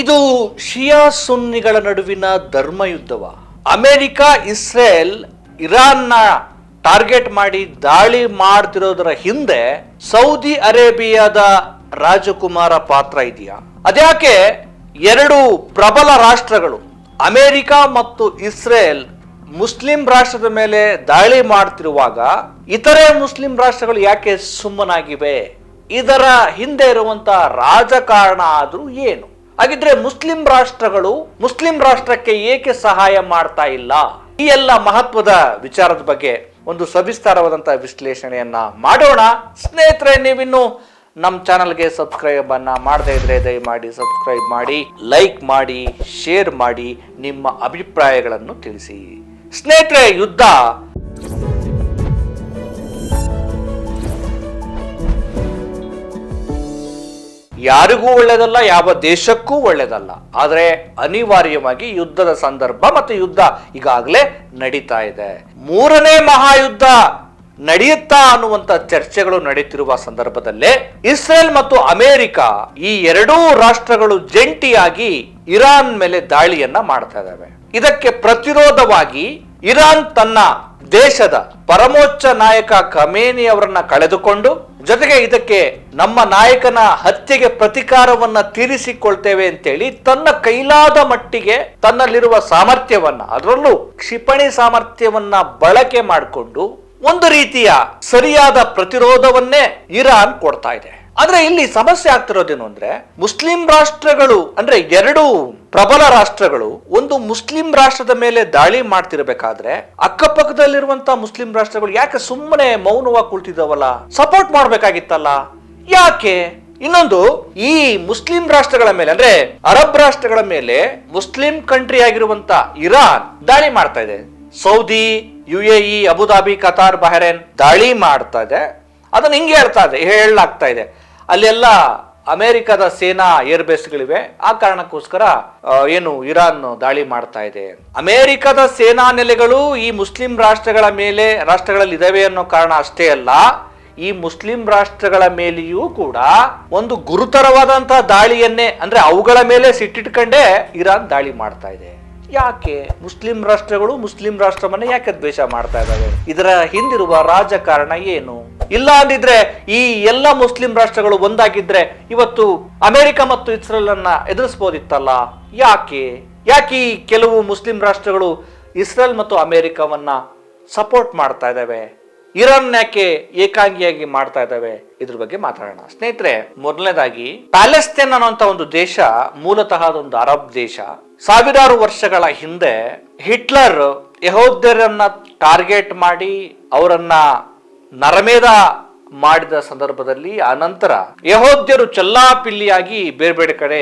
ಇದು ಶಿಯಾ ಸುನ್ನಿಗಳ ನಡುವಿನ ಧರ್ಮಯುದ್ಧವ. America Israel ಇರಾನ್ನ ಟಾರ್ಗೆಟ್ ಮಾಡಿ ದಾಳಿ ಮಾಡ್ತಿರೋದರ ಹಿಂದೆ ಸೌದಿ ಅರೇಬಿಯಾದ ರಾಜಕುಮಾರ ಪಾತ್ರ ಇದೆಯಾ? ಅದ್ಯಾಕೆ ಎರಡು ಪ್ರಬಲ ರಾಷ್ಟ್ರಗಳು ಅಮೆರಿಕ ಮತ್ತು ಇಸ್ರೇಲ್ ಮುಸ್ಲಿಂ ರಾಷ್ಟ್ರದ ಮೇಲೆ ದಾಳಿ ಮಾಡ್ತಿರುವಾಗ ಇತರೆ ಮುಸ್ಲಿಂ ರಾಷ್ಟ್ರಗಳು ಯಾಕೆ ಸುಮ್ಮನಾಗಿವೆ? ಇದರ ಹಿಂದೆ ಇರುವಂತಹ ರಾಜಕಾರಣ ಆದ್ರೂ ಏನು? ಹಾಗಿದ್ರೆ ಮುಸ್ಲಿಂ ರಾಷ್ಟ್ರಗಳು ಮುಸ್ಲಿಂ ರಾಷ್ಟ್ರಕ್ಕೆ ಏಕೆ ಸಹಾಯ ಮಾಡ್ತಾ ಇಲ್ಲ? ಈ ಎಲ್ಲ ಮಹತ್ವದ ವಿಚಾರದ ಬಗ್ಗೆ ಒಂದು ಸವಿಸ್ತಾರವಾದಂತಹ ವಿಶ್ಲೇಷಣೆಯನ್ನ ಮಾಡೋಣ. ಸ್ನೇಹಿತರೆ, ನೀವಿನ್ನು ನಮ್ಮ ಚಾನಲ್ಗೆ ಸಬ್ಸ್ಕ್ರೈಬ್ ಅನ್ನ ಮಾಡದೇ ಇದ್ರೆ ದಯಮಾಡಿ ಸಬ್ಸ್ಕ್ರೈಬ್ ಮಾಡಿ, ಲೈಕ್ ಮಾಡಿ, ಶೇರ್ ಮಾಡಿ, ನಿಮ್ಮ ಅಭಿಪ್ರಾಯಗಳನ್ನು ತಿಳಿಸಿ. ಸ್ನೇಹಿತರೆ, ಯುದ್ಧ ಯಾರಿಗೂ ಒಳ್ಳೆಯದಲ್ಲ, ಯಾವ ದೇಶಕ್ಕೂ ಒಳ್ಳೆಯದಲ್ಲ. ಆದರೆ ಅನಿವಾರ್ಯವಾಗಿ ಯುದ್ಧದ ಸಂದರ್ಭ ಮತ್ತು ಯುದ್ಧ ಈಗಾಗಲೇ ನಡೀತಾ ಇದೆ. ಮೂರನೇ ಮಹಾಯುದ್ಧ ನಡೆಯುತ್ತಾ ಅನ್ನುವಂತ ಚರ್ಚೆಗಳು ನಡೀತಿರುವ ಸಂದರ್ಭದಲ್ಲೇ ಇಸ್ರೇಲ್ ಮತ್ತು ಅಮೆರಿಕ ಈ ಎರಡೂ ರಾಷ್ಟ್ರಗಳು ಜಂಟಿಯಾಗಿ ಇರಾನ್ ಮೇಲೆ ದಾಳಿಯನ್ನ ಮಾಡ್ತಾ ಇದ್ದಾವೆ. ಇದಕ್ಕೆ ಪ್ರತಿರೋಧವಾಗಿ ಇರಾನ್ ತನ್ನ ದೇಶದ ಪರಮೋಚ್ಚ ನಾಯಕ ಖಮೇನಿ ಅವರನ್ನ ಕಳೆದುಕೊಂಡು, ಜೊತೆಗೆ ಇದಕ್ಕೆ ನಮ್ಮ ನಾಯಕನ ಹತ್ಯೆಗೆ ಪ್ರತಿಕಾರವನ್ನ ತೀರಿಸಿಕೊಳ್ತೇವೆ ಅಂತೇಳಿ ತನ್ನ ಕೈಲಾದ ಮಟ್ಟಿಗೆ ತನ್ನಲ್ಲಿರುವ ಸಾಮರ್ಥ್ಯವನ್ನ, ಅದರಲ್ಲೂ ಕ್ಷಿಪಣಿ ಸಾಮರ್ಥ್ಯವನ್ನ ಬಳಕೆ ಮಾಡಿಕೊಂಡು ಒಂದು ರೀತಿಯ ಸರಿಯಾದ ಪ್ರತಿರೋಧವನ್ನೇ ಇರಾನ್ ಕೊಡ್ತಾ ಇದೆ. ಆದ್ರೆ ಇಲ್ಲಿ ಸಮಸ್ಯೆ ಆಗ್ತಿರೋದೇನು ಅಂದ್ರೆ, ಮುಸ್ಲಿಂ ರಾಷ್ಟ್ರಗಳು ಅಂದ್ರೆ ಎರಡು ಪ್ರಬಲ ರಾಷ್ಟ್ರಗಳು ಒಂದು ಮುಸ್ಲಿಂ ರಾಷ್ಟ್ರದ ಮೇಲೆ ದಾಳಿ ಮಾಡ್ತಿರ್ಬೇಕಾದ್ರೆ ಅಕ್ಕಪಕ್ಕದಲ್ಲಿರುವಂತಹ ಮುಸ್ಲಿಂ ರಾಷ್ಟ್ರಗಳು ಯಾಕೆ ಸುಮ್ಮನೆ ಮೌನವಾಗಿ ಕುಳಿತಿದ್ದಾವಲ್ಲ? ಸಪೋರ್ಟ್ ಮಾಡ್ಬೇಕಾಗಿತ್ತಲ್ಲ, ಯಾಕೆ? ಇನ್ನೊಂದು, ಈ ಮುಸ್ಲಿಂ ರಾಷ್ಟ್ರಗಳ ಮೇಲೆ ಅಂದ್ರೆ ಅರಬ್ ರಾಷ್ಟ್ರಗಳ ಮೇಲೆ ಮುಸ್ಲಿಂ ಕಂಟ್ರಿ ಆಗಿರುವಂತ ಇರಾನ್ ದಾಳಿ ಮಾಡ್ತಾ ಇದೆ. Saudi, UAE, Abu Dhabi, Qatar, Bahrain ದಾಳಿ ಮಾಡ್ತಾ ಇದೆ. ಅದನ್ನ ಹಿಂಗೆ ಹೇಳಲಾಗ್ತಾ ಇದೆ ಅಲ್ಲೆಲ್ಲ ಅಮೆರಿಕದ ಸೇನಾ ಏರ್ಬೇಸ್ಗಳಿವೆ, ಆ ಕಾರಣಕ್ಕೋಸ್ಕರ ಏನು ಇರಾನ್ ದಾಳಿ ಮಾಡ್ತಾ ಇದೆ. ಅಮೆರಿಕದ ಸೇನಾ ನೆಲೆಗಳು ಈ ಮುಸ್ಲಿಂ ರಾಷ್ಟ್ರಗಳಲ್ಲಿ ಇದಾವೆ ಅನ್ನೋ ಕಾರಣ ಅಷ್ಟೇ ಅಲ್ಲ, ಈ ಮುಸ್ಲಿಂ ರಾಷ್ಟ್ರಗಳ ಮೇಲೆಯೂ ಕೂಡ ಒಂದು ಗುರುತರವಾದಂತಹ ದಾಳಿಯನ್ನೇ ಅಂದ್ರೆ ಅವುಗಳ ಮೇಲೆ ಸಿಟ್ಟಿಟ್ಕೊಂಡೇ ಇರಾನ್ ದಾಳಿ ಮಾಡ್ತಾ ಇದೆ. ಯಾಕೆ ಮುಸ್ಲಿಂ ರಾಷ್ಟ್ರಗಳು ಮುಸ್ಲಿಂ ರಾಷ್ಟ್ರವನ್ನ ಯಾಕೆ ದ್ವೇಷ ಮಾಡ್ತಾ ಇದ್ದಾವೆ? ಇದರ ಹಿಂದಿರುವ ರಾಜಕಾರಣ ಏನು? ಇಲ್ಲ ಅಂದಿದ್ರೆ ಈ ಎಲ್ಲ ಮುಸ್ಲಿಂ ರಾಷ್ಟ್ರಗಳು ಒಂದಾಗಿದ್ರೆ ಇವತ್ತು ಅಮೆರಿಕ ಮತ್ತು ಇಸ್ರೇಲ್ ಅನ್ನ ಎದುರಿಸಬಹುದಿತ್ತಲ್ಲ. ಯಾಕೆ ಈ ಕೆಲವು ಮುಸ್ಲಿಂ ರಾಷ್ಟ್ರಗಳು ಇಸ್ರೇಲ್ ಮತ್ತು ಅಮೆರಿಕವನ್ನ ಸಪೋರ್ಟ್ ಮಾಡ್ತಾ ಇದ್ದಾವೆ? ಇರಾನ್ ಯಾಕೆ ಏಕಾಂಗಿಯಾಗಿ ಮಾಡ್ತಾ ಇದ್ದಾವೆ? ಇದ್ರ ಬಗ್ಗೆ ಮಾತಾಡೋಣ. ಸ್ನೇಹಿತರೆ, ಮೊದಲನೇದಾಗಿ ಪ್ಯಾಲೆಸ್ತೇನ್ ಅನ್ನುವಂತ ಒಂದು ದೇಶ ಮೂಲತಃ ಅದೊಂದು ಅರಬ್ ದೇಶ. ಸಾವಿರಾರು ವರ್ಷಗಳ ಹಿಂದೆ ಹಿಟ್ಲರ್ ಯಹೂದ್ಯರನ್ನ ಟಾರ್ಗೆಟ್ ಮಾಡಿ ಅವರನ್ನ ನರಮೇಧ ಮಾಡಿದ ಸಂದರ್ಭದಲ್ಲಿ ಅನಂತರ ಯಹೂದ್ಯರು ಚಲ್ಲಾಪಿಲ್ಲಿಯಾಗಿ ಬೇರೆ ಬೇರೆ ಕಡೆ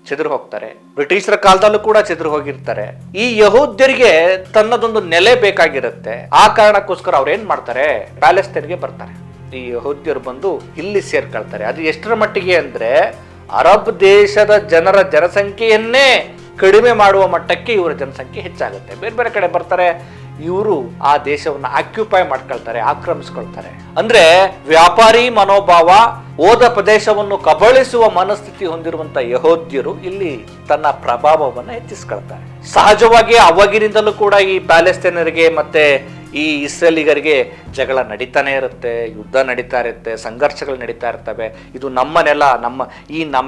ಚೆದರು ಹೋಗ್ತಾರೆ. ಬ್ರಿಟಿಷರ ಕಾಲದಲ್ಲೂ ಕೂಡ ಚೆದರು ಹೋಗಿರ್ತಾರೆ. ಈ ಯಹೂದ್ಯರಿಗೆ ತನ್ನದೊಂದು ನೆಲೆ ಬೇಕಾಗಿರುತ್ತೆ. ಆ ಕಾರಣಕ್ಕೋಸ್ಕರ ಅವ್ರು ಏನ್ ಮಾಡ್ತಾರೆ, ಪ್ಯಾಲೆಸ್ತೇನ್ಗೆ ಬರ್ತಾರೆ. ಈ ಯಹೂದ್ಯರು ಬಂದು ಇಲ್ಲಿ ಸೇರ್ಕೊಳ್ತಾರೆ. ಅದು ಎಷ್ಟರ ಮಟ್ಟಿಗೆ ಅಂದ್ರೆ ಅರಬ್ ದೇಶದ ಜನರ ಜನಸಂಖ್ಯೆಯನ್ನೇ ಕಡಿಮೆ ಮಾಡುವ ಮಟ್ಟಕ್ಕೆ ಇವರ ಜನಸಂಖ್ಯೆ ಹೆಚ್ಚಾಗುತ್ತೆ. ಬೇರೆ ಬೇರೆ ಕಡೆ ಬರ್ತಾರೆ, ಇವರು ಆ ದೇಶವನ್ನ ಆಕ್ಯುಪೈ ಮಾಡ್ಕೊಳ್ತಾರೆ, ಆಕ್ರಮಿಸ್ಕೊಳ್ತಾರೆ. ಅಂದ್ರೆ ವ್ಯಾಪಾರಿ ಮನೋಭಾವ, ಹೋದ ಪ್ರದೇಶವನ್ನು ಕಬಳಿಸುವ ಮನಸ್ಥಿತಿ ಹೊಂದಿರುವಂತ ಯಹೂದ್ಯರು ಇಲ್ಲಿ ತನ್ನ ಪ್ರಭಾವವನ್ನು ಹೆಚ್ಚಿಸ್ಕೊಳ್ತಾರೆ. ಸಹಜವಾಗಿ ಅವಾಗಿನಿಂದಲೂ ಕೂಡ ಈ ಪ್ಯಾಲೆಸ್ತೇನರಿಗೆ ಮತ್ತೆ ಈ ಇಸ್ರೇಲಿಗರಿಗೆ ಜಗಳ ನಡೀತಾನೆ ಇರುತ್ತೆ, ಯುದ್ಧ ನಡೀತಾ ಇರುತ್ತೆ, ಸಂಘರ್ಷಗಳು ನಡೀತಾ ಇರ್ತವೆ. ಇದು ನಮ್ಮ ನೆಲ,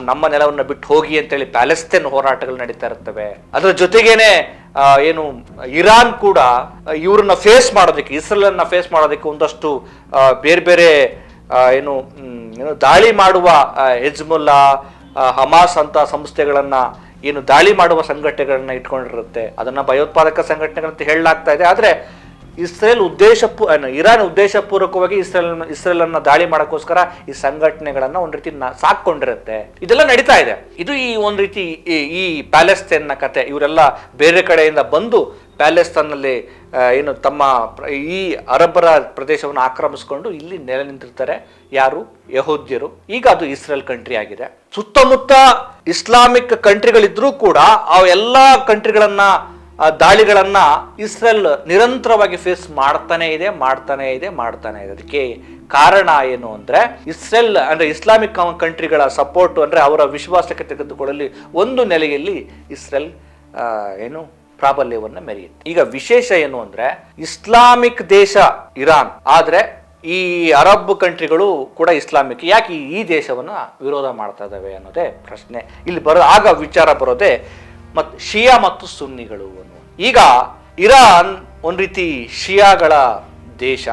ನಮ್ಮ ನೆಲವನ್ನು ಬಿಟ್ಟು ಹೋಗಿ ಅಂತೇಳಿ ಪ್ಯಾಲೆಸ್ತೇನ್ ಹೋರಾಟಗಳು ನಡೀತಾ ಇರ್ತವೆ. ಅದರ ಜೊತೆಗೇನೆ ಏನು ಇರಾನ್ ಕೂಡ ಇವ್ರನ್ನ ಫೇಸ್ ಮಾಡೋದಕ್ಕೆ, ಇಸ್ರೇಲನ್ನ ಫೇಸ್ ಮಾಡೋದಕ್ಕೆ ಒಂದಷ್ಟು ಬೇರೆ ಬೇರೆ ಏನು ದಾಳಿ ಮಾಡುವ ಹಿಜ್ಬುಲ್ಲಾ, ಹಮಾಸ್ ಅಂತ ಸಂಸ್ಥೆಗಳನ್ನ ಏನು ದಾಳಿ ಮಾಡುವ ಸಂಘಟನೆಗಳನ್ನ ಇಟ್ಕೊಂಡಿರುತ್ತೆ. ಅದನ್ನ ಭಯೋತ್ಪಾದಕ ಸಂಘಟನೆಗಳಂತ ಹೇಳಲಾಗ್ತಾ ಇದೆ. ಆದ್ರೆ ಇರಾನ್ ಉದ್ದೇಶಪೂರ್ವಕವಾಗಿ ಇಸ್ರೇಲ್ ಅನ್ನ ದಾಳಿ ಮಾಡೋಕ್ಕೋಸ್ಕರ ಈ ಸಂಘಟನೆಗಳನ್ನ ಒಂದ್ ರೀತಿ ಸಾಕೊಂಡಿರುತ್ತೆ. ಇದೆಲ್ಲ ನಡೀತಾ ಇದೆ. ಇದು ಈ ಒಂದ್ ರೀತಿ ಈ ಪ್ಯಾಲೆಸ್ತೇನ್ ನ ಕತೆ. ಇವರೆಲ್ಲ ಬೇರೆ ಕಡೆಯಿಂದ ಬಂದು ಪ್ಯಾಲೆಸ್ತೇನ್ನಲ್ಲಿ ಏನು ತಮ್ಮ ಈ ಅರಬ್ಬರ ಪ್ರದೇಶವನ್ನು ಆಕ್ರಮಿಸಿಕೊಂಡು ಇಲ್ಲಿ ನೆಲೆ ನಿಂತಿರ್ತಾರೆ. ಯಾರು? ಯಹೂದ್ಯರು. ಈಗ ಅದು ಇಸ್ರೇಲ್ ಕಂಟ್ರಿ ಆಗಿದೆ. ಸುತ್ತಮುತ್ತ ಇಸ್ಲಾಮಿಕ್ ಕಂಟ್ರಿಗಳಿದ್ರೂ ಕೂಡ ಆ ಎಲ್ಲಾ ಕಂಟ್ರಿಗಳನ್ನ ದಾಳಿಗಳನ್ನ ಇಸ್ರೇಲ್ ನಿರಂತರವಾಗಿ ಫೇಸ್ ಮಾಡ್ತಾನೆ ಇದೆ. ಅದಕ್ಕೆ ಕಾರಣ ಏನು ಅಂದ್ರೆ ಇಸ್ರೇಲ್ ಅಂದ್ರೆ ಇಸ್ಲಾಮಿಕ್ ಕಂಟ್ರಿಗಳ ಸಪೋರ್ಟ್ ಅಂದ್ರೆ ಅವರ ವಿಶ್ವಾಸಕ್ಕೆ ತೆಗೆದುಕೊಳ್ಳಲಿ ಒಂದು ನೆಲೆಯಲ್ಲಿ ಇಸ್ರೇಲ್ ಪ್ರಾಬಲ್ಯವನ್ನ ಮೆರೆಯುತ್ತೆ. ಈಗ ವಿಶೇಷ ಏನು ಅಂದ್ರೆ ಇಸ್ಲಾಮಿಕ್ ದೇಶ ಇರಾನ್, ಆದ್ರೆ ಈ ಅರಬ್ ಕಂಟ್ರಿಗಳು ಕೂಡ ಇಸ್ಲಾಮಿಕ್. ಯಾಕೆ ಈ ದೇಶವನ್ನ ವಿರೋಧ ಮಾಡ್ತಾ ಇದ್ದಾವೆ ಅನ್ನೋದೇ ಪ್ರಶ್ನೆ ಇಲ್ಲಿ ಆಗ ವಿಚಾರ ಬರೋದೇ ಶಿಯಾ ಮತ್ತು ಸುನ್ನಿಗಳು ಅನ್ನುವ. ಈಗ ಇರಾನ್ ಒಂದ್ ರೀತಿ ಶಿಯಾಗಳ ದೇಶ.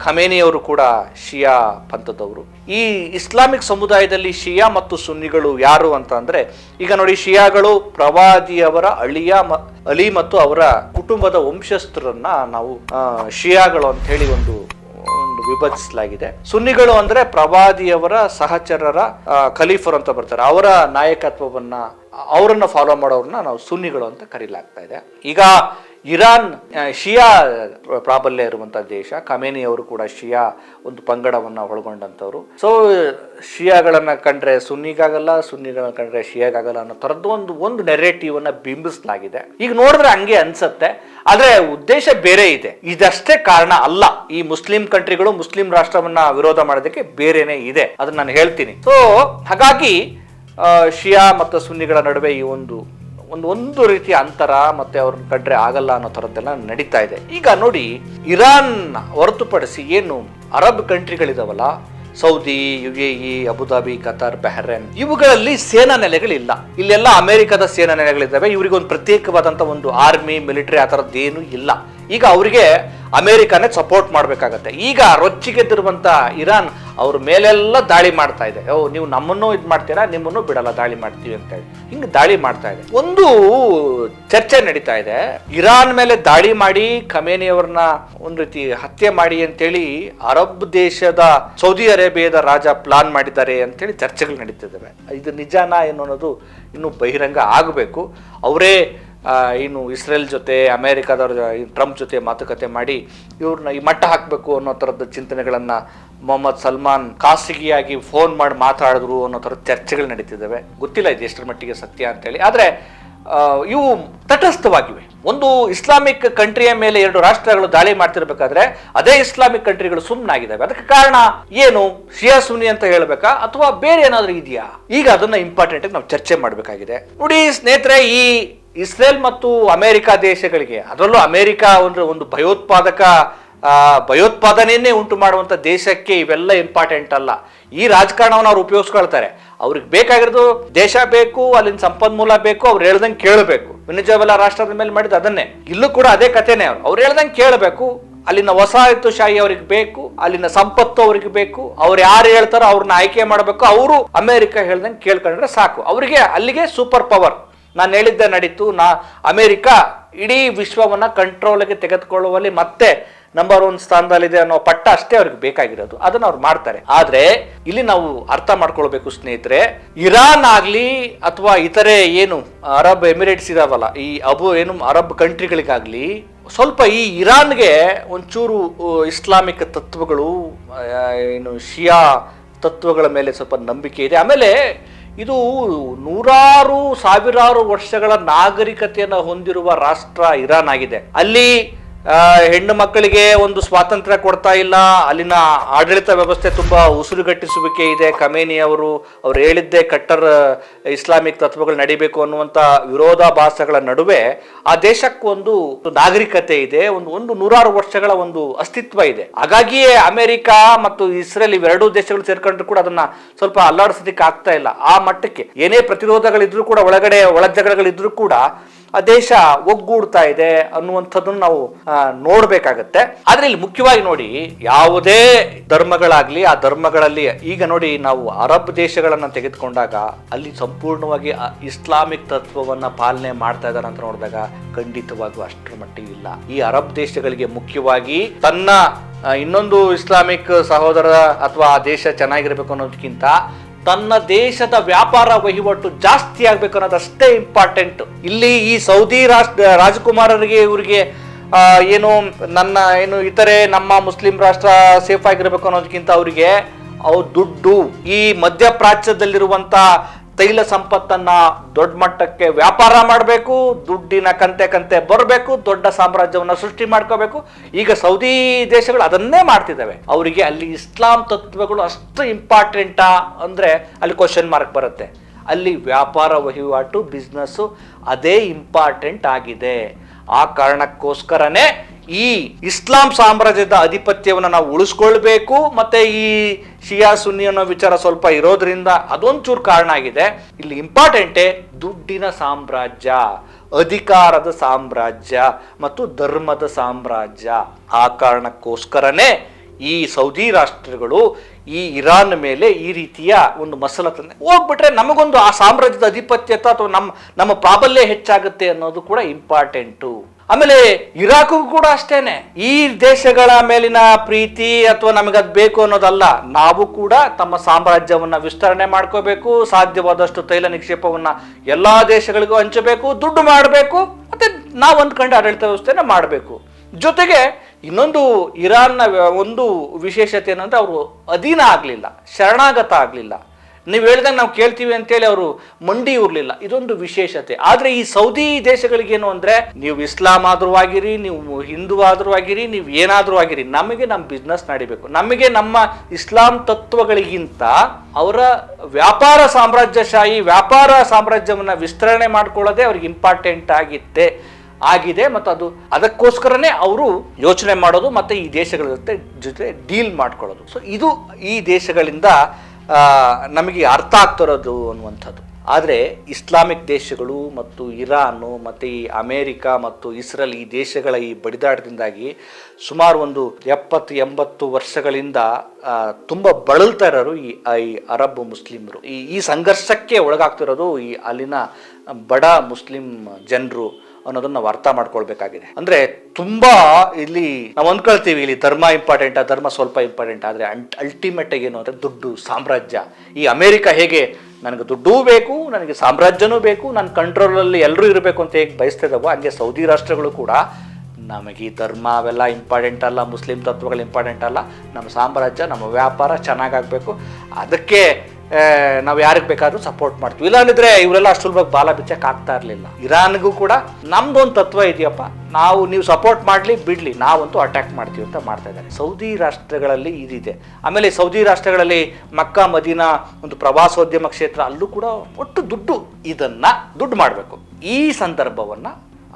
ಖಮೇನಿಯವರು ಕೂಡ ಶಿಯಾ ಪಂಥದವರು. ಈ ಇಸ್ಲಾಮಿಕ್ ಸಮುದಾಯದಲ್ಲಿ ಶಿಯಾ ಮತ್ತು ಸುನ್ನಿಗಳು ಯಾರು ಅಂತ ಅಂದ್ರೆ, ಈಗ ನೋಡಿ, ಶಿಯಾಗಳು ಪ್ರವಾದಿಯವರ ಅಲಿ ಮತ್ತು ಅವರ ಕುಟುಂಬದ ವಂಶಸ್ಥರನ್ನ ನಾವು ಶಿಯಾಗಳು ಅಂತ ಹೇಳಿ ಒಂದು ವಿಭಜಿಸಲಾಗಿದೆ. ಸುನ್ನಿಗಳು ಅಂದ್ರೆ ಪ್ರವಾದಿಯವರ ಸಹಚರರ ಖಲೀಫರು ಅಂತ ಬರ್ತಾರೆ, ಅವರ ನಾಯಕತ್ವವನ್ನ ಅವರನ್ನ ಫಾಲೋ ಮಾಡೋರನ್ನ ನಾವು ಸುನ್ನಿಗಳು ಅಂತ ಕರೀಲಾಗ್ತಾ ಇದೆ. ಈಗ ಇರಾನ್ ಶಿಯಾ ಪ್ರಾಬಲ್ಯ ಇರುವಂತಹ ದೇಶ. ಖಮೇನಿ ಅವರು ಕೂಡ ಶಿಯಾ ಒಂದು ಪಂಗಡವನ್ನ ಒಳಗೊಂಡಂತವ್ರು. ಸೊ ಶಿಯಾಗಳನ್ನ ಕಂಡ್ರೆ ಸುನ್ನಿಗಾಗಲ್ಲ, ಸುನ್ನಿಗಳನ್ನ ಕಂಡ್ರೆ ಶಿಯಾಗಾಗಲ್ಲ ಅನ್ನೋ ತರದ್ದು ಒಂದು ನೆರೇಟಿವ್ ಅನ್ನ ಬಿಂಬಿಸಲಾಗಿದೆ. ಈಗ ನೋಡಿದ್ರೆ ಹಂಗೆ ಅನ್ಸತ್ತೆ, ಆದ್ರೆ ಉದ್ದೇಶ ಬೇರೆ ಇದೆ. ಇದಷ್ಟೇ ಕಾರಣ ಅಲ್ಲ. ಈ ಮುಸ್ಲಿಂ ಕಂಟ್ರಿಗಳು ಮುಸ್ಲಿಂ ರಾಷ್ಟ್ರವನ್ನ ವಿರೋಧ ಮಾಡೋದಕ್ಕೆ ಬೇರೆನೆ ಇದೆ, ಅದನ್ನ ನಾನು ಹೇಳ್ತೀನಿ. ಸೊ ಹಾಗಾಗಿ ಶಿಯಾ ಮತ್ತು ಸುನ್ನಿಗಳ ನಡುವೆ ಈ ಒಂದು ರೀತಿಯ ಅಂತರ ಮತ್ತೆ ಅವ್ರನ್ನ ಕಂಡ್ರೆ ಆಗಲ್ಲ ಅನ್ನೋ ತರದ್ದೆಲ್ಲ ನಡೀತಾ ಇದೆ. ಈಗ ನೋಡಿ, ಇರಾನ್ ಹೊರತುಪಡಿಸಿ ಏನು ಅರಬ್ ಕಂಟ್ರಿಗಳಿದಾವಲ್ಲ, Saudi, UAE, Abu Dhabi, Qatar, Bahrain, ಇವುಗಳಲ್ಲಿ ಸೇನಾ ನೆಲೆಗಳಿಲ್ಲ. ಇಲ್ಲೆಲ್ಲ ಅಮೆರಿಕದ ಸೇನಾ ನೆಲೆಗಳಿದ್ದಾವೆ. ಇವರಿಗೊಂದು ಪ್ರತ್ಯೇಕವಾದಂತ ಒಂದು ಆರ್ಮಿ, ಮಿಲಿಟರಿ ಆ ಥರದ್ದೇನು ಇಲ್ಲ. ಈಗ ಅವರಿಗೆ ಅಮೆರಿಕನೇ ಸಪೋರ್ಟ್ ಮಾಡ್ಬೇಕಾಗತ್ತೆ. ಈಗ ರೊಚ್ಚಿಗೆದ್ದಿರುವಂತ ಇರಾನ್ ಅವ್ರ ಮೇಲೆಲ್ಲ ದಾಳಿ ಮಾಡ್ತಾ ಇದೆ. ನೀವು ನಮ್ಮನ್ನು ಇದು ಮಾಡ್ತೀರಾ, ನಿಮ್ಮನ್ನು ಬಿಡಲ್ಲ, ದಾಳಿ ಮಾಡ್ತೀವಿ ಅಂತ ಹೇಳಿ ಹಿಂಗೆ ದಾಳಿ ಮಾಡ್ತಾ ಇದೆ. ಒಂದು ಚರ್ಚೆ ನಡೀತಾ ಇದೆ, ಇರಾನ್ ಮೇಲೆ ದಾಳಿ ಮಾಡಿ ಖಮೇನಿಯವ್ರನ್ನ ಒಂದ್ ರೀತಿ ಹತ್ಯೆ ಮಾಡಿ ಅಂತೇಳಿ ಅರಬ್ ದೇಶದ ಸೌದಿ ಅರೇಬಿಯಾದ ರಾಜ ಪ್ಲಾನ್ ಮಾಡಿದ್ದಾರೆ ಅಂತೇಳಿ ಚರ್ಚೆಗಳು ನಡೀತಿದ್ದಾವೆ. ಇದು ನಿಜಾನ ಏನು ಅನ್ನೋದು ಇನ್ನು ಬಹಿರಂಗ ಆಗಬೇಕು. ಅವರೇ ಇನ್ನು ಇಸ್ರೇಲ್ ಜೊತೆ ಅಮೆರಿಕದವ್ರ ಟ್ರಂಪ್ ಜೊತೆ ಮಾತುಕತೆ ಮಾಡಿ ಇವ್ರನ್ನ ಈ ಮಟ್ಟ ಹಾಕಬೇಕು ಅನ್ನೋ ಥರದ ಚಿಂತನೆಗಳನ್ನ ಮೊಹಮ್ಮದ್ ಸಲ್ಮಾನ್ ಖಾಸಗಿಯಾಗಿ ಫೋನ್ ಮಾಡಿ ಮಾತಾಡಿದ್ರು ಅನ್ನೋ ಥರದ ಚರ್ಚೆಗಳು ನಡೀತಿದ್ದಾವೆ. ಗೊತ್ತಿಲ್ಲ ಇದು ಎಷ್ಟರ ಮಟ್ಟಿಗೆ ಸತ್ಯ ಅಂತೇಳಿ. ಆದರೆ ಇವು ತಟಸ್ಥವಾಗಿವೆ. ಒಂದು ಇಸ್ಲಾಮಿಕ್ ಕಂಟ್ರಿಯ ಮೇಲೆ ಎರಡು ರಾಷ್ಟ್ರಗಳು ದಾಳಿ ಮಾಡ್ತಿರ್ಬೇಕಾದ್ರೆ ಅದೇ ಇಸ್ಲಾಮಿಕ್ ಕಂಟ್ರಿಗಳು ಸುಮ್ಮನಾಗಿದ್ದಾವೆ. ಅದಕ್ಕೆ ಕಾರಣ ಏನು? ಶಿಯಾ ಸುನ್ನಿ ಅಂತ ಹೇಳ್ಬೇಕಾ ಅಥವಾ ಬೇರೆ ಏನಾದ್ರೂ ಇದೆಯಾ? ಈಗ ಅದನ್ನ ಇಂಪಾರ್ಟೆಂಟ್ ನಾವು ಚರ್ಚೆ ಮಾಡಬೇಕಾಗಿದೆ. ನೋಡಿ ಸ್ನೇಹಿತರೆ, ಈ ಇಸ್ರೇಲ್ ಮತ್ತು ಅಮೆರಿಕ ದೇಶಗಳಿಗೆ, ಅದರಲ್ಲೂ ಅಮೆರಿಕ ಒಂದು ಭಯೋತ್ಪಾದನೆಯನ್ನೇ ಉಂಟು ಮಾಡುವಂತ ದೇಶಕ್ಕೆ ಇವೆಲ್ಲ ಇಂಪಾರ್ಟೆಂಟ್ ಅಲ್ಲ. ಈ ರಾಜಕಾರಣವನ್ನು ಅವ್ರು ಉಪಯೋಗಿಸ್ಕೊಳ್ತಾರೆ. ಅವ್ರಿಗೆ ಬೇಕಾಗಿರೋದು ದೇಶ ಬೇಕು, ಅಲ್ಲಿನ ಸಂಪನ್ಮೂಲ ಬೇಕು, ಅವ್ರು ಹೇಳ್ದಂಗೆ ಕೇಳಬೇಕು. ವೆನಿಜುವೆಲಾ ರಾಷ್ಟ್ರದ ಮೇಲೆ ಮಾಡಿದ ಅದನ್ನೇ. ಇಲ್ಲೂ ಕೂಡ ಅದೇ ಕಥೆನೇ. ಅವ್ರು ಹೇಳ್ದಂಗೆ ಕೇಳಬೇಕು. ಅಲ್ಲಿನ ವಸಾಹತುಶಾಹಿ ಅವ್ರಿಗೆ ಬೇಕು, ಅಲ್ಲಿನ ಸಂಪತ್ತು ಅವ್ರಿಗೆ ಬೇಕು. ಅವ್ರು ಯಾರು ಹೇಳ್ತಾರೋ ಅವ್ರನ್ನ ಆಯ್ಕೆ ಮಾಡಬೇಕು. ಅವರು ಅಮೆರಿಕ ಹೇಳ್ದಂಗೆ ಕೇಳ್ಕೊಂಡ್ರೆ ಸಾಕು. ಅವರಿಗೆ ಅಲ್ಲಿಗೆ ಸೂಪರ್ ಪವರ್. ನಾನು ಹೇಳಿದ್ದೆ ನಡೀತು. ಅಮೆರಿಕ ಇಡೀ ವಿಶ್ವವನ್ನ ಕಂಟ್ರೋಲ್ಗೆ ತೆಗೆದುಕೊಳ್ಳುವಲ್ಲಿ ಮತ್ತೆ ನಂಬರ್ 1 ಸ್ಥಾನದಲ್ಲಿದೆ ಅನ್ನೋ ಪಟ್ಟ ಅಷ್ಟೇ ಅವ್ರಿಗೆ ಬೇಕಾಗಿರೋದು. ಅದನ್ನ ಅವ್ರು ಮಾಡ್ತಾರೆ. ಆದ್ರೆ ಇಲ್ಲಿ ನಾವು ಅರ್ಥ ಮಾಡ್ಕೊಳ್ಬೇಕು ಸ್ನೇಹಿತರೆ, ಇರಾನ್ ಆಗ್ಲಿ ಅಥವಾ ಇತರೆ ಏನು ಅರಬ್ ಎಮಿರೇಟ್ಸ್ ಇದಾವಲ್ಲ, ಈ ಅರಬ್ ಕಂಟ್ರಿಗಳಿಗಾಗ್ಲಿ ಸ್ವಲ್ಪ ಈ ಇರಾನ್ಗೆ ಒಂಚೂರು ಇಸ್ಲಾಮಿಕ್ ತತ್ವಗಳು, ಶಿಯಾ ತತ್ವಗಳ ಮೇಲೆ ಸ್ವಲ್ಪ ನಂಬಿಕೆ ಇದೆ. ಆಮೇಲೆ ಇದು ನೂರಾರು ಸಾವಿರಾರು ವರ್ಷಗಳ ನಾಗರಿಕತೆಯನ್ನು ಹೊಂದಿರುವ ರಾಷ್ಟ್ರ ಇರಾನ್ ಆಗಿದೆ. ಅಲ್ಲಿ ಹೆಣ್ಣು ಮಕ್ಕಳಿಗೆ ಒಂದು ಸ್ವಾತಂತ್ರ್ಯ ಕೊಡ್ತಾ ಇಲ್ಲ. ಅಲ್ಲಿನ ಆಡಳಿತ ವ್ಯವಸ್ಥೆ ತುಂಬಾ ಉಸಿರುಗಟ್ಟಿಸುವಿಕೆ ಇದೆ. ಖಮೇನಿ ಅವ್ರು ಹೇಳಿದ್ದೇ ಕಟ್ಟರ್ ಇಸ್ಲಾಮಿಕ್ ತತ್ವಗಳು ನಡಿಬೇಕು ಅನ್ನುವಂತ ವಿರೋಧಾಭಾಸಗಳ ನಡುವೆ ಆ ದೇಶಕ್ಕೊಂದು ನಾಗರಿಕತೆ ಇದೆ, ಒಂದು ನೂರಾರು ವರ್ಷಗಳ ಒಂದು ಅಸ್ತಿತ್ವ ಇದೆ. ಹಾಗಾಗಿಯೇ ಅಮೆರಿಕ ಮತ್ತು ಇಸ್ರೇಲ್ ಇವೆರಡೂ ದೇಶಗಳು ಸೇರ್ಕೊಂಡ್ರು ಕೂಡ ಅದನ್ನ ಸ್ವಲ್ಪ ಅಲ್ಲಾಡಿಸೋದಕ್ಕೆ ಆಗ್ತಾ ಇಲ್ಲ. ಆ ಮಟ್ಟಕ್ಕೆ ಏನೇ ಪ್ರತಿರೋಧಗಳಿದ್ರು ಕೂಡ, ಒಳಗಡೆ ಒಳಜಗಳಗಳಿದ್ರು ಕೂಡ ಆ ದೇಶ ಒಗ್ಗೂಡ್ತಾ ಇದೆ ಅನ್ನುವಂಥದ್ದನ್ನು ನಾವು ನೋಡ್ಬೇಕಾಗತ್ತೆ. ಆದ್ರೆ ಇಲ್ಲಿ ಮುಖ್ಯವಾಗಿ ನೋಡಿ, ಯಾವುದೇ ಧರ್ಮಗಳಾಗ್ಲಿ ಆ ಧರ್ಮಗಳಲ್ಲಿ ಈಗ ನೋಡಿ, ನಾವು ಅರಬ್ ದೇಶಗಳನ್ನ ತೆಗೆದುಕೊಂಡಾಗ ಅಲ್ಲಿ ಸಂಪೂರ್ಣವಾಗಿ ಇಸ್ಲಾಮಿಕ್ ತತ್ವವನ್ನ ಪಾಲನೆ ಮಾಡ್ತಾ ಇದ್ದಾರೆ ಅಂತ ನೋಡಿದಾಗ ಖಂಡಿತವಾಗೂ ಅಷ್ಟರ ಮಟ್ಟಿಗೆ ಇಲ್ಲ. ಈ ಅರಬ್ ದೇಶಗಳಿಗೆ ಮುಖ್ಯವಾಗಿ ತನ್ನ ಇನ್ನೊಂದು ಇಸ್ಲಾಮಿಕ್ ಸಹೋದರ ಅಥವಾ ಆ ದೇಶ ಚೆನ್ನಾಗಿರ್ಬೇಕು ಅನ್ನೋದಕ್ಕಿಂತ ತನ್ನ ದೇಶದ ವ್ಯಾಪಾರ ವಹಿವಾಟು ಜಾಸ್ತಿ ಆಗ್ಬೇಕು ಅನ್ನೋದಷ್ಟೇ ಇಂಪಾರ್ಟೆಂಟ್. ಇಲ್ಲಿ ಈ ಸೌದಿ ರಾಜಕುಮಾರರಿಗೆ ಇವರಿಗೆ ಇತರೆ ನಮ್ಮ ಮುಸ್ಲಿಂ ರಾಷ್ಟ್ರ ಸೇಫ್ ಆಗಿರ್ಬೇಕು ಅನ್ನೋದಕ್ಕಿಂತ ಅವರಿಗೆ ದುಡ್ಡು, ಈ ಮಧ್ಯಪ್ರಾಚ್ಯದಲ್ಲಿರುವಂತ ತೈಲ ಸಂಪತ್ತನ್ನ ದೊಡ್ಡ ಮಟ್ಟಕ್ಕೆ ವ್ಯಾಪಾರ ಮಾಡಬೇಕು, ದುಡ್ಡಿನ ಕಂತೆ ಬರಬೇಕು, ದೊಡ್ಡ ಸಾಮ್ರಾಜ್ಯವನ್ನ ಸೃಷ್ಟಿ ಮಾಡ್ಕೋಬೇಕು. ಈಗ ಸೌದಿ ದೇಶಗಳು ಅದನ್ನೇ ಮಾಡ್ತಿದ್ದಾವೆ. ಅವರಿಗೆ ಅಲ್ಲಿ ಇಸ್ಲಾಂ ತತ್ವಗಳು ಅಷ್ಟು ಇಂಪಾರ್ಟೆಂಟಾ ಅಂದ್ರೆ ಅಲ್ಲಿ ಕ್ವಶನ್ ಮಾರ್ಕ್ ಬರುತ್ತೆ. ಅಲ್ಲಿ ವ್ಯಾಪಾರ ವಹಿವಾಟು ಬಿಸ್ನೆಸ್ಸು ಅದೇ ಇಂಪಾರ್ಟೆಂಟ್ ಆಗಿದೆ. ಆ ಕಾರಣಕ್ಕೋಸ್ಕರನೇ ಈ ಇಸ್ಲಾಂ ಸಾಮ್ರಾಜ್ಯದ ಅಧಿಪತ್ಯವನ್ನು ನಾವು ಉಳಿಸ್ಕೊಳ್ಬೇಕು. ಮತ್ತೆ ಈ ಶಿಯಾ ಸುನ್ನಿ ಅನ್ನೋ ವಿಚಾರ ಸ್ವಲ್ಪ ಇರೋದ್ರಿಂದ ಅದೊಂಚೂರು ಕಾರಣ ಆಗಿದೆ. ಇಲ್ಲಿ ಇಂಪಾರ್ಟೆಂಟೇ ದುಡ್ಡಿನ ಸಾಮ್ರಾಜ್ಯ, ಅಧಿಕಾರದ ಸಾಮ್ರಾಜ್ಯ ಮತ್ತು ಧರ್ಮದ ಸಾಮ್ರಾಜ್ಯ. ಆ ಕಾರಣಕ್ಕೋಸ್ಕರನೇ ಈ ಸೌದಿ ರಾಷ್ಟ್ರಗಳು ಈ ಇರಾನ್ ಮೇಲೆ ಈ ರೀತಿಯ ಒಂದು ಮಸಲತ್ತನ್ನೇ ಹೋಗ್ಬಿಟ್ರೆ ನಮಗೊಂದು ಆ ಸಾಮ್ರಾಜ್ಯದ ಅಧಿಪತ್ಯತೆ ಅಥವಾ ನಮ್ಮ ಪ್ರಾಬಲ್ಯ ಹೆಚ್ಚಾಗುತ್ತೆ ಅನ್ನೋದು ಕೂಡ ಇಂಪಾರ್ಟೆಂಟು. ಆಮೇಲೆ ಇರಾಕ್ಗೂ ಕೂಡ ಅಷ್ಟೇನೆ. ಈ ದೇಶಗಳ ಮೇಲಿನ ಪ್ರೀತಿ ಅಥವಾ ನಮಗದು ಬೇಕು ಅನ್ನೋದಲ್ಲ, ನಾವು ಕೂಡ ತಮ್ಮ ಸಾಮ್ರಾಜ್ಯವನ್ನ ವಿಸ್ತರಣೆ ಮಾಡ್ಕೋಬೇಕು, ಸಾಧ್ಯವಾದಷ್ಟು ತೈಲ ನಿಕ್ಷೇಪವನ್ನ ಎಲ್ಲಾ ದೇಶಗಳಿಗೂ ಹಂಚಬೇಕು, ದುಡ್ಡು ಮಾಡಬೇಕು, ಮತ್ತೆ ನಾವು ಅಂದ್ಕೊಂಡು ಆಡಳಿತ ವ್ಯವಸ್ಥೆನ ಮಾಡಬೇಕು. ಜೊತೆಗೆ ಇನ್ನೊಂದು ಇರಾನ್ನ ಒಂದು ವಿಶೇಷತೆ ಏನಂದ್ರೆ ಅವರು ಅಧೀನ ಆಗಲಿಲ್ಲ, ಶರಣಾಗತ ಆಗಲಿಲ್ಲ. ನೀವು ಹೇಳ್ದಂಗೆ ನಾವು ಕೇಳ್ತೀವಿ ಅಂತೇಳಿ ಅವರು ಮಂಡಿ ಉರ್ಲಿಲ್ಲ. ಇದೊಂದು ವಿಶೇಷತೆ. ಆದರೆ ಈ ಸೌದಿ ದೇಶಗಳಿಗೇನು ಅಂದರೆ, ನೀವು ಇಸ್ಲಾಂ ಆದರೂ ಆಗಿರಿ, ನೀವು ಹಿಂದೂ ಆದರೂ ಆಗಿರಿ, ನೀವು ಏನಾದರೂ ಆಗಿರಿ, ನಮಗೆ ನಮ್ಮ ಬಿಸ್ನೆಸ್ ನಡಿಬೇಕು. ನಮಗೆ ನಮ್ಮ ಇಸ್ಲಾಂ ತತ್ವಗಳಿಗಿಂತ ಅವರ ವ್ಯಾಪಾರ ಸಾಮ್ರಾಜ್ಯವನ್ನು ವಿಸ್ತರಣೆ ಮಾಡ್ಕೊಳ್ಳೋದೇ ಅವ್ರಿಗೆ ಇಂಪಾರ್ಟೆಂಟ್ ಆಗಿದೆ. ಮತ್ತು ಅದಕ್ಕೋಸ್ಕರನೇ ಅವರು ಯೋಚನೆ ಮಾಡೋದು ಮತ್ತು ಈ ದೇಶಗಳ ಜೊತೆ ಡೀಲ್ ಮಾಡ್ಕೊಳ್ಳೋದು. ಸೊ ಇದು ಈ ದೇಶಗಳಿಂದ ನಮಗೆ ಅರ್ಥ ಆಗ್ತಿರೋದು ಅನ್ನುವಂಥದ್ದು. ಆದರೆ ಇಸ್ಲಾಮಿಕ್ ದೇಶಗಳು ಮತ್ತು ಇರಾನು ಮತ್ತು ಈ ಅಮೇರಿಕ ಮತ್ತು ಇಸ್ರೇಲ್ ಈ ದೇಶಗಳ ಈ ಬಡಿದಾಟದಿಂದಾಗಿ ಸುಮಾರು ಒಂದು 70-80 ವರ್ಷಗಳಿಂದ ತುಂಬ ಬಳಲ್ತಾ ಇರೋರು ಈ ಅರಬ್ ಮುಸ್ಲಿಮರು. ಈ ಸಂಘರ್ಷಕ್ಕೆ ಒಳಗಾಗ್ತಿರೋದು ಈ ಅಲ್ಲಿನ ಬಡ ಮುಸ್ಲಿಂ ಜನರು ಅನ್ನೋದನ್ನ ನಾವು ಅರ್ಥ ಮಾಡ್ಕೊಳ್ಬೇಕಾಗಿದೆ. ಅಂದ್ರೆ ತುಂಬಾ ಇಲ್ಲಿ ನಾವು ಅಂದ್ಕೊಳ್ತೀವಿ ಇಲ್ಲಿ ಧರ್ಮ ಇಂಪಾರ್ಟೆಂಟ್, ಧರ್ಮ ಸ್ವಲ್ಪ ಇಂಪಾರ್ಟೆಂಟ್. ಆದ್ರೆ ಅಲ್ಟಿಮೇಟ್ ಆಗಿ ಏನು ಅಂದ್ರೆ ದುಡ್ಡು, ಸಾಮ್ರಾಜ್ಯ. ಈ ಅಮೆರಿಕ ಹೇಗೆ ನನಗೆ ದುಡ್ಡೂ ಬೇಕು, ನನಗೆ ಸಾಮ್ರಾಜ್ಯನೂ ಬೇಕು, ನನ್ನ ಕಂಟ್ರೋಲಲ್ಲಿ ಎಲ್ಲರೂ ಇರಬೇಕು ಅಂತ ಹೇಗೆ ಬಯಸ್ತಿದ್ದಾವೋ, ಹಂಗೆ ಸೌದಿ ರಾಷ್ಟ್ರಗಳು ಕೂಡ ನಮಗೆ ಈ ಧರ್ಮ ಅವೆಲ್ಲ ಇಂಪಾರ್ಟೆಂಟ್ ಅಲ್ಲ, ಮುಸ್ಲಿಂ ತತ್ವಗಳು ಇಂಪಾರ್ಟೆಂಟ್ ಅಲ್ಲ, ನಮ್ಮ ಸಾಮ್ರಾಜ್ಯ, ನಮ್ಮ ವ್ಯಾಪಾರ ಚೆನ್ನಾಗಾಗಬೇಕು, ಅದಕ್ಕೆ ನಾವು ಯಾರಿಗೆ ಬೇಕಾದ್ರೂ ಸಪೋರ್ಟ್ ಮಾಡ್ತೀವಿ. ಇಲ್ಲಾಂದ್ರೆ ಇವರೆಲ್ಲ ಅಷ್ಟು ಸುಲಭವಾಗಿ ಬಾಲ ಬಿಚ್ಚಕ್ಕೆ ಆಗ್ತಾ ಇರಲಿಲ್ಲ. ಇರಾನ್ಗೂ ಕೂಡ ನಮ್ದೊಂದು ತತ್ವ ಇದೆಯಪ್ಪ, ನೀವು ಸಪೋರ್ಟ್ ಮಾಡಲಿ ಬಿಡ್ಲಿ, ನಾವಂತೂ ಅಟ್ಯಾಕ್ ಮಾಡ್ತೀವಿ ಅಂತ ಮಾಡ್ತಾ ಇದ್ದಾರೆ. ಸೌದಿ ರಾಷ್ಟ್ರಗಳಲ್ಲಿ ಇದಿದೆ. ಆಮೇಲೆ ಸೌದಿ ರಾಷ್ಟ್ರಗಳಲ್ಲಿ ಮಕ್ಕಾ ಮದೀನಾ ಒಂದು ಪ್ರವಾಸೋದ್ಯಮ ಕ್ಷೇತ್ರ, ಅಲ್ಲೂ ಕೂಡ ಒಟ್ಟು ದುಡ್ಡು ಮಾಡಬೇಕು. ಈ ಸಂದರ್ಭವನ್ನ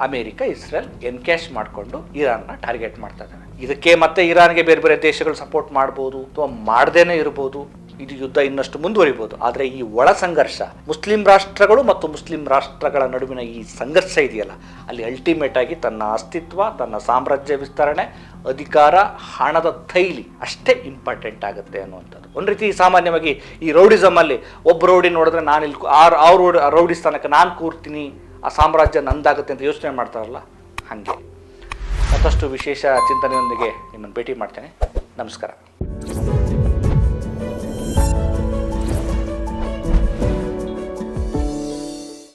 ಅಮೆರಿಕ, ಇಸ್ರೇಲ್ ಎನ್ಕ್ಯಾಶ್ ಮಾಡಿಕೊಂಡು ಇರಾನ್ನ ಟಾರ್ಗೆಟ್ ಮಾಡ್ತಾ ಇದ್ದಾರೆ. ಇದಕ್ಕೆ ಮತ್ತೆ ಇರಾನ್ಗೆ ಬೇರೆ ಬೇರೆ ದೇಶಗಳು ಸಪೋರ್ಟ್ ಮಾಡ್ಬೋದು ಅಥವಾ ಮಾಡದೇನೆ ಇರ್ಬೋದು. ಇದು ಯುದ್ಧ ಇನ್ನಷ್ಟು ಮುಂದುವರಿಬಹುದು. ಆದರೆ ಈ ಒಳ ಸಂಘರ್ಷ, ಮುಸ್ಲಿಂ ರಾಷ್ಟ್ರಗಳು ಮತ್ತು ಮುಸ್ಲಿಂ ರಾಷ್ಟ್ರಗಳ ನಡುವಿನ ಈ ಸಂಘರ್ಷ ಇದೆಯಲ್ಲ, ಅಲ್ಲಿ ಅಲ್ಟಿಮೇಟ್ ಆಗಿ ತನ್ನ ಅಸ್ತಿತ್ವ, ತನ್ನ ಸಾಮ್ರಾಜ್ಯ ವಿಸ್ತರಣೆ, ಅಧಿಕಾರ, ಹಣದ ಥೈಲಿ ಅಷ್ಟೇ ಇಂಪಾರ್ಟೆಂಟ್ ಆಗುತ್ತೆ ಅನ್ನುವಂಥದ್ದು. ಒಂದು ರೀತಿ ಸಾಮಾನ್ಯವಾಗಿ ಈ ರೌಡಿಸಮ್ ಅಲ್ಲಿ ಒಬ್ಬ ರೌಡಿ ನೋಡಿದ್ರೆ ನಾನು ಇಲ್ಲಿ ಆ ರೌಡಿ ಸ್ಥಾನಕ್ಕೆ ನಾನು ಕೂರ್ತೀನಿ, ಆ ಸಾಮ್ರಾಜ್ಯ ನಂದಾಗುತ್ತೆ ಅಂತ ಯೋಚನೆ ಮಾಡ್ತಾರಲ್ಲ, ಹಾಗೆ ಮತ್ತಷ್ಟು ವಿಶೇಷ ಚಿಂತನೆಯೊಂದಿಗೆ ನಿಮ್ಮನ್ನು ಭೇಟಿ ಮಾಡ್ತೇನೆ. ನಮಸ್ಕಾರ.